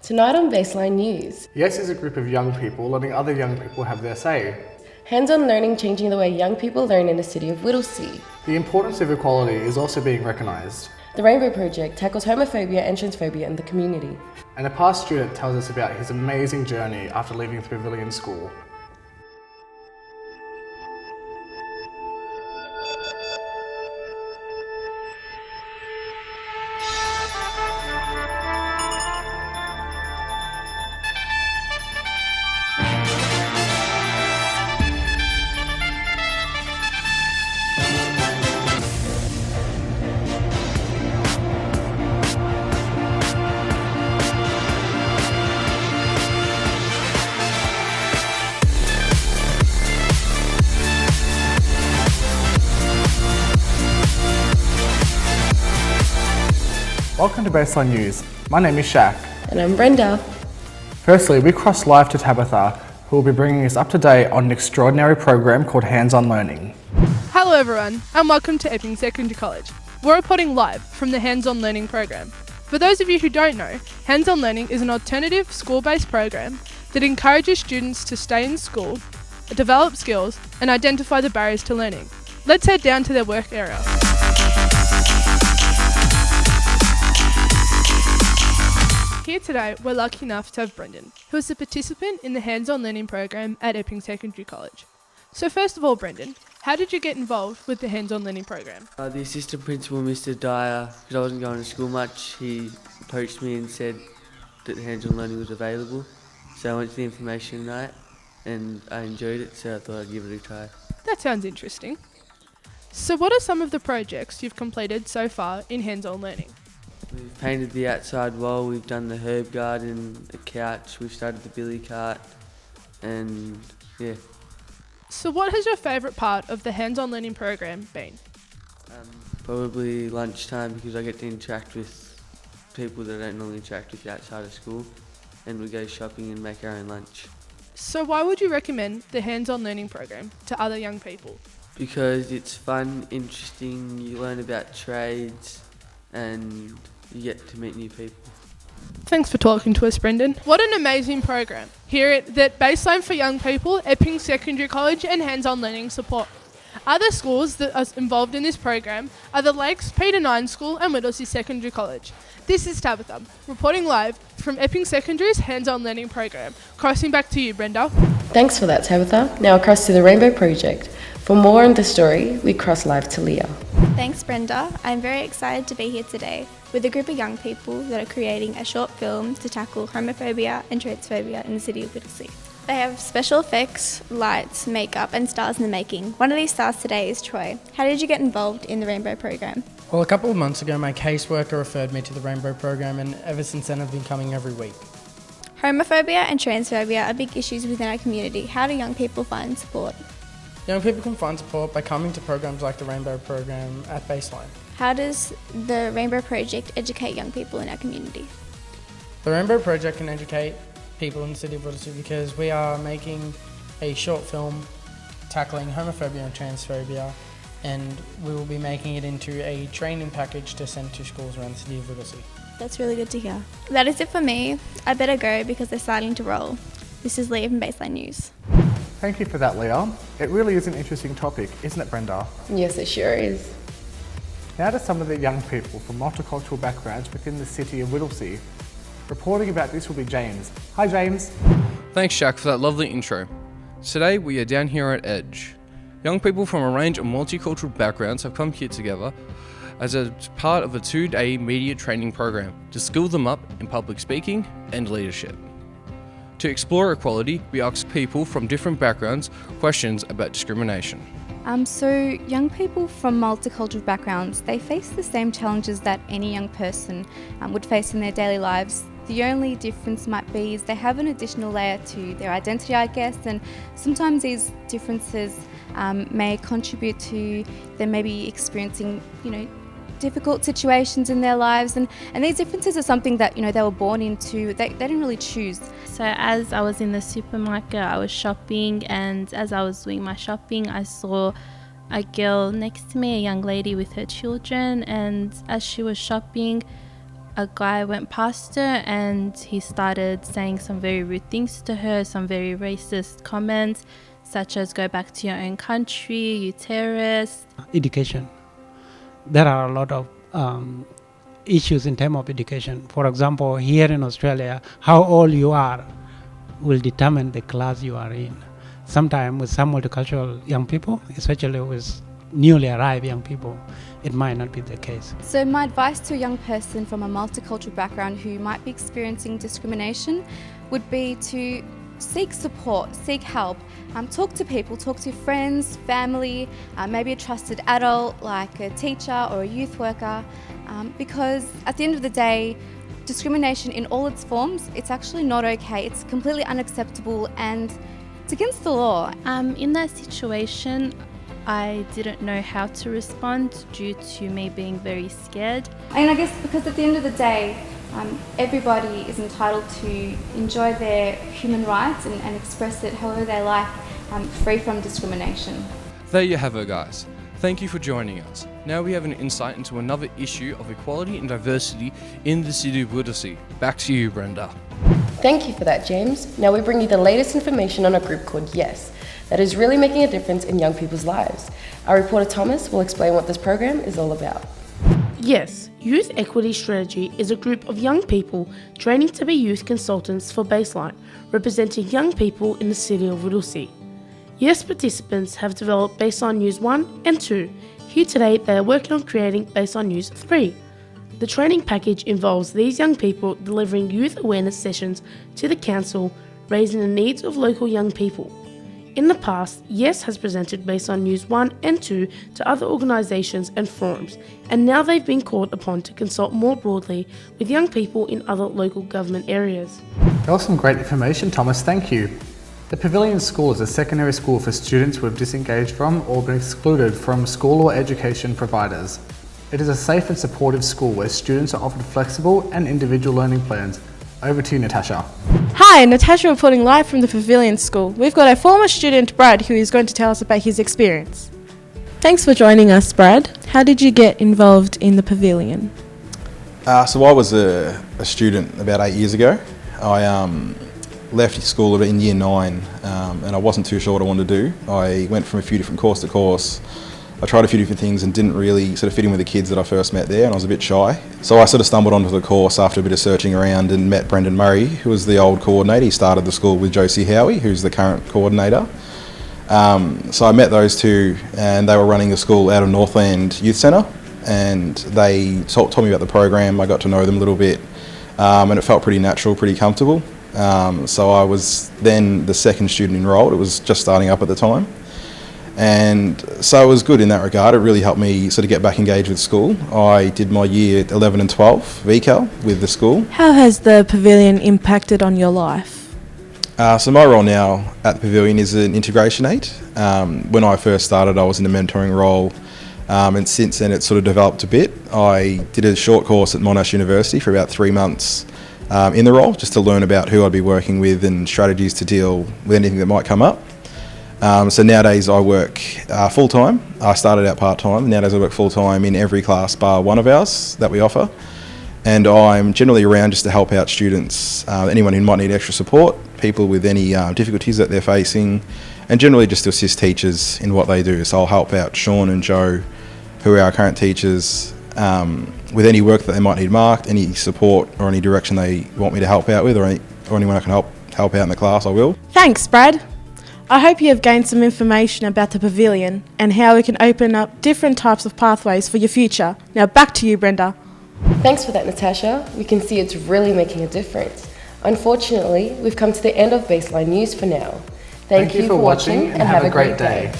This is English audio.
Tonight on Baseline News. Yes is a group of young people letting other young people have their say. Hands-on learning changing the way young people learn in the City of Whittlesea. The importance of equality is also being recognised. The Rainbow Project tackles homophobia and transphobia in the community. And a past student tells us about his amazing journey after leaving the Pavilion School. Welcome to Baseline News. My name is Shaq. And I'm Brenda. Firstly, we cross live to Tabitha, who will be bringing us up to date on an extraordinary program called Hands-on Learning. Hello everyone, and welcome to Epping Secondary College. We're reporting live from the Hands-on Learning program. For those of you who don't know, Hands-on Learning is an alternative school-based program that encourages students to stay in school, develop skills, and identify the barriers to learning. Let's head down to their work area. Here today, we're lucky enough to have Brendan, who is a participant in the Hands-on Learning program at Epping Secondary College. So first of all, Brendan, how did you get involved with the Hands-on Learning program? The assistant principal, Mr. Dyer, because I wasn't going to school much, he approached me and said that hands-on learning was available. So I went to the information night and I enjoyed it, so I thought I'd give it a try. That sounds interesting. So what are some of the projects you've completed so far in Hands-on Learning? We've painted the outside wall, we've done the herb garden, the couch, we've started the billy cart, and yeah. So what has your favourite part of the Hands-on Learning program been? Probably lunchtime, because I get to interact with people that I don't normally interact with outside of school, and we go shopping and make our own lunch. So why would you recommend the Hands-on Learning program to other young people? Because it's fun, interesting, you learn about trades, and you get to meet new people. Thanks for talking to us, Brendan. What an amazing program. Here at that Baseline for Young People, Epping Secondary College and Hands-on Learning support. Other schools that are involved in this program are the Lakes, Peter Nine School and Whittlesea Secondary College. This is Tabitha, reporting live from Epping Secondary's Hands-on Learning program. Crossing back to you, Brenda. Thanks for that, Tabitha. Now across to the Rainbow Project. For more on the story, we cross live to Leah. Thanks, Brenda. I'm very excited to be here today with a group of young people that are creating a short film to tackle homophobia and transphobia in the City of Whittlesea. They have special effects, lights, makeup and stars in the making. One of these stars today is Troy. How did you get involved in the Rainbow program? Well, a couple of months ago my caseworker referred me to the Rainbow program, and ever since then I've been coming every week. Homophobia and transphobia are big issues within our community. How do young people find support? Young people can find support by coming to programs like the Rainbow program at Baseline. How does the Rainbow Project educate young people in our community? The Rainbow Project can educate people in the City of Whittlesea because we are making a short film tackling homophobia and transphobia, and we will be making it into a training package to send to schools around the City of Whittlesea. That's really good to hear. That is it for me. I better go because they're starting to roll. This is Leah from Baseline News. Thank you for that, Leah. It really is an interesting topic, isn't it, Brenda? Yes, it sure is. Now to some of the young people from multicultural backgrounds within the City of Whittlesea. Reporting about this will be James. Hi, James. Thanks, Shaq, for that lovely intro. Today we are down here at Edge. Young people from a range of multicultural backgrounds have come here together as a part of a 2-day media training program to skill them up in public speaking and leadership. To explore equality, we ask people from different backgrounds questions about discrimination. So young people from multicultural backgrounds, they face the same challenges that any young person would face in their daily lives. The only difference might be is they have an additional layer to their identity, I guess, and sometimes these differences may contribute to them maybe experiencing, difficult situations in their lives, and these differences are something that they were born into. They didn't really choose. So as I was in the supermarket, I was shopping, and as I was doing my shopping, I saw a girl next to me, a young lady with her children, and as she was shopping, a guy went past her and he started saying some very rude things to her, some very racist comments, such as "go back to your own country, you terrorist." Education. There are a lot of issues in terms of education. For example, here in Australia, how old you are will determine the class you are in. Sometimes with some multicultural young people, especially with newly arrived young people, it might not be the case. So my advice to a young person from a multicultural background who might be experiencing discrimination would be to seek support, seek help, talk to people, talk to friends, family, maybe a trusted adult like a teacher or a youth worker, because at the end of the day, discrimination in all its forms, it's actually not okay, it's completely unacceptable and it's against the law. In that situation, I didn't know how to respond due to me being very scared. And I guess because at the end of the day, everybody is entitled to enjoy their human rights and express it however they like, free from discrimination. There you have it, guys. Thank you for joining us. Now we have an insight into another issue of equality and diversity in the City of Whittlesea. Back to you, Brenda. Thank you for that, James. Now we bring you the latest information on a group called Yes, that is really making a difference in young people's lives. Our reporter Thomas will explain what this program is all about. Yes, Youth Equity Strategy is a group of young people training to be youth consultants for Baseline, representing young people in the City of Whittlesea. Yes participants have developed Baseline News 1 and 2. Here today they are working on creating Baseline News 3. The training package involves these young people delivering youth awareness sessions to the council, raising the needs of local young people. In the past, Yes has presented Baseline News 1 and 2 to other organisations and forums, and now they've been called upon to consult more broadly with young people in other local government areas. That was some great information, Thomas, thank you. The Pavilion School is a secondary school for students who have disengaged from or been excluded from school or education providers. It is a safe and supportive school where students are offered flexible and individual learning plans. Over to you, Natasha. Hi, Natasha reporting live from the Pavilion School. We've got a former student, Brad, who is going to tell us about his experience. Thanks for joining us, Brad. How did you get involved in the Pavilion? So I was a student about 8 years ago. I left school in year 9 and I wasn't too sure what I wanted to do. I went from a few different course to course. I tried a few different things and didn't really sort of fit in with the kids that I first met there, and I was a bit shy. So I sort of stumbled onto the course after a bit of searching around and met Brendan Murray, who was the old coordinator. He started the school with Josie Howie, who's the current coordinator. So I met those two and they were running the school out of Northland Youth Centre, and they told me about the program. I got to know them a little bit and it felt pretty natural, pretty comfortable. So I was then the second student enrolled. It was just starting up at the time. And so it was good in that regard. It really helped me sort of get back engaged with school. I did my year 11 and 12 VCAL with the school. How has the Pavilion impacted on your life? So my role now at the Pavilion is an integration aide. When I first started, I was in a mentoring role, and since then it's sort of developed a bit. I did a short course at Monash University for about 3 months in the role, just to learn about who I'd be working with and strategies to deal with anything that might come up. So nowadays I work full-time. I started out part-time. Nowadays I work full-time in every class bar one of ours that we offer. And I'm generally around just to help out students, anyone who might need extra support, people with any difficulties that they're facing, and generally just to assist teachers in what they do. So I'll help out Sean and Joe, who are our current teachers, with any work that they might need marked, any support or any direction they want me to help out with, or anyone I can help out in the class, I will. Thanks, Brad. I hope you have gained some information about the Pavilion and how we can open up different types of pathways for your future. Now back to you, Brenda. Thanks for that, Natasha. We can see it's really making a difference. Unfortunately, we've come to the end of Baseline News for now. Thank you for watching and have a great day.